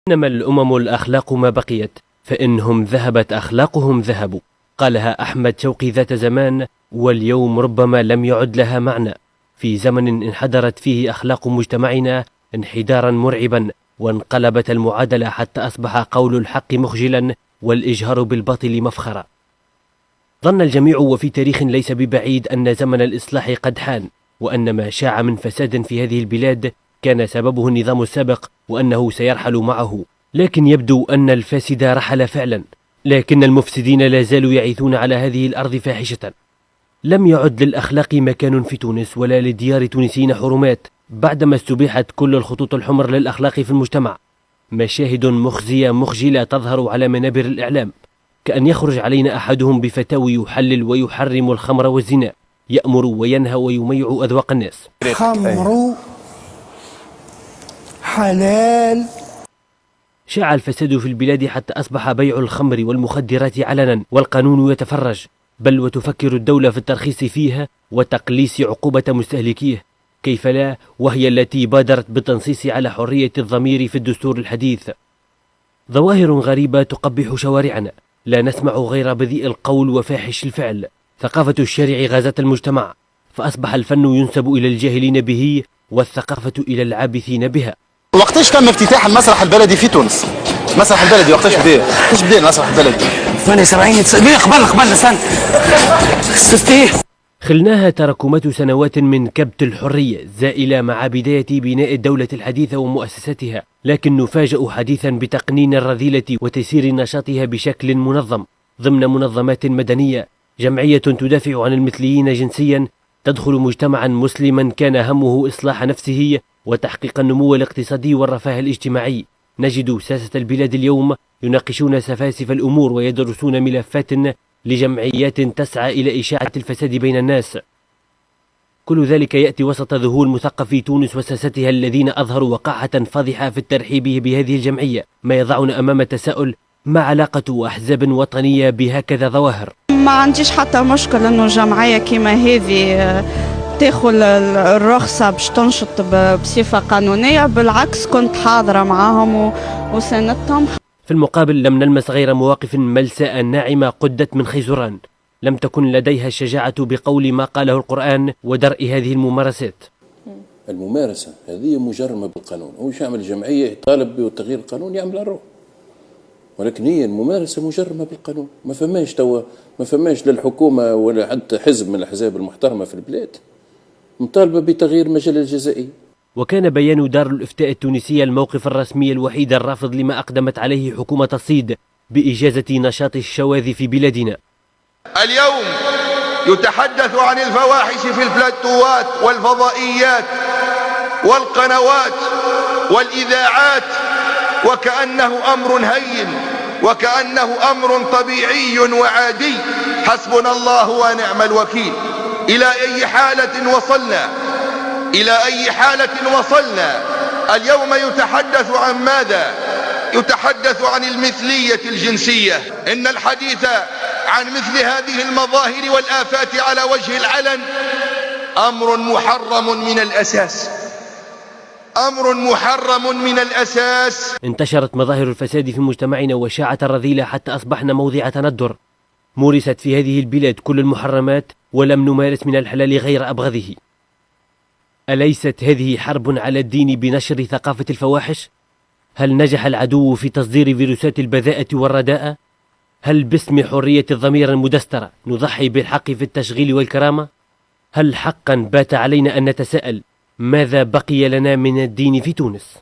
إنما الأمم الأخلاق ما بقيت، فإنهم ذهبت أخلاقهم ذهبوا. قالها أحمد شوقي ذات زمان، واليوم ربما لم يعد لها معنى، في زمن انحدرت فيه أخلاق مجتمعنا انحدارا مرعبا، وانقلبت المعادلة حتى أصبح قول الحق مخجلا والإجهار بالباطل مفخرا. ظن الجميع وفي تاريخ ليس ببعيد أن زمن الإصلاح قد حان، وأن ما شاع من فساد في هذه البلاد كان سببه النظام السابق، وأنه سيرحل معه. لكن يبدو أن الفاسد رحل فعلا، لكن المفسدين لا زالوا يعيثون على هذه الأرض فاحشة. لم يعد للأخلاق مكان في تونس ولا لديار تونسيين حرمات بعدما استبيحت كل الخطوط الحمر للأخلاق في المجتمع. مشاهد مخزية مخجلة تظهر على منابر الإعلام، كأن يخرج علينا أحدهم بفتاوي يحلل ويحرم الخمر والزنا، يأمر وينهى ويميع أذواق الناس. خمر حلال. شاع الفساد في البلاد حتى أصبح بيع الخمر والمخدرات علنا، والقانون يتفرج، بل وتفكر الدولة في الترخيص فيها وتقليص عقوبة مستهلكيه. كيف لا، وهي التي بادرت بالتنصيص على حرية الضمير في الدستور الحديث. ظواهر غريبة تقبح شوارعنا، لا نسمع غير بذيء القول وفاحش الفعل. ثقافة الشارع غازت المجتمع، فأصبح الفن ينسب إلى الجاهلين به والثقافة إلى العابثين بها. وقتاش تم افتتاح المسرح البلدي في تونس؟ المسرح البلدي وقتاش بدا المسرح البلدي؟ 78 قبل سنة 60. خلناها تراكمات سنوات من كبت الحرية زائلة مع بداية بناء الدولة الحديثة ومؤسساتها، لكن نفاجأ حديثا بتقنين الرذيلة وتسيير نشاطها بشكل منظم ضمن منظمات مدنية، جمعية تدافع عن المثليين جنسيا تدخل مجتمعا مسلما كان همه إصلاح نفسه وتحقيق النمو الاقتصادي والرفاه الاجتماعي. نجد ساسة البلاد اليوم يناقشون سفاسف الأمور ويدرسون ملفات لجمعيات تسعى إلى إشاعة الفساد بين الناس. كل ذلك يأتي وسط ذهول مثقفي تونس وساستها الذين أظهروا وقاحة فاضحة في الترحيب بهذه الجمعية، ما يضعنا أمام التساؤل: ما علاقة أحزاب وطنية بهكذا ظواهر؟ ما عنديش حتى مشكل أنه جمعية كما هذه تاخذ الرخصة باش تنشط بصفة قانونية، بالعكس كنت حاضرة معاهم وساندتهم. في المقابل لم نلمس غير مواقف ملساء ناعمة قدت من خيزران، لم تكن لديها الشجاعة بقول ما قاله القرآن ودرء هذه الممارسات. الممارسة هذه مجرمة بالقانون، هو يعمل جمعية يطالب بتغيير القانون يعمل الروح، ولكن هي الممارسة مجرمة بالقانون. ما فماش للحكومة ولا حتى حزب من الأحزاب المحترمة في البلاد مطالبة بتغيير المجال الجزائي. وكان بيان دار الإفتاء التونسية الموقف الرسمي الوحيد الرافض لما أقدمت عليه حكومة الصيد بإجازة نشاط الشواذ في بلادنا. اليوم يتحدث عن الفواحش في البلاتوات والفضائيات والقنوات والإذاعات وكأنه أمر هين وكأنه أمر طبيعي وعادي. حسبنا الله ونعم الوكيل. إلى أي حالة وصلنا؟ إلى أي حالة وصلنا؟ اليوم يتحدث عن ماذا؟ يتحدث عن المثلية الجنسية. إن الحديث عن مثل هذه المظاهر والآفات على وجه العلن أمر محرم من الأساس، أمر محرم من الأساس. انتشرت مظاهر الفساد في مجتمعنا وشاعت الرذيلة حتى أصبحنا موضع تندر. مورست في هذه البلاد كل المحرمات ولم نمارس من الحلال غير أبغضه. أليست هذه حرب على الدين بنشر ثقافة الفواحش؟ هل نجح العدو في تصدير فيروسات البذاءة والرداءة؟ هل باسم حرية الضمير المدسترة نضحي بالحق في التشغيل والكرامة؟ هل حقا بات علينا أن نتساءل ماذا بقي لنا من الدين في تونس؟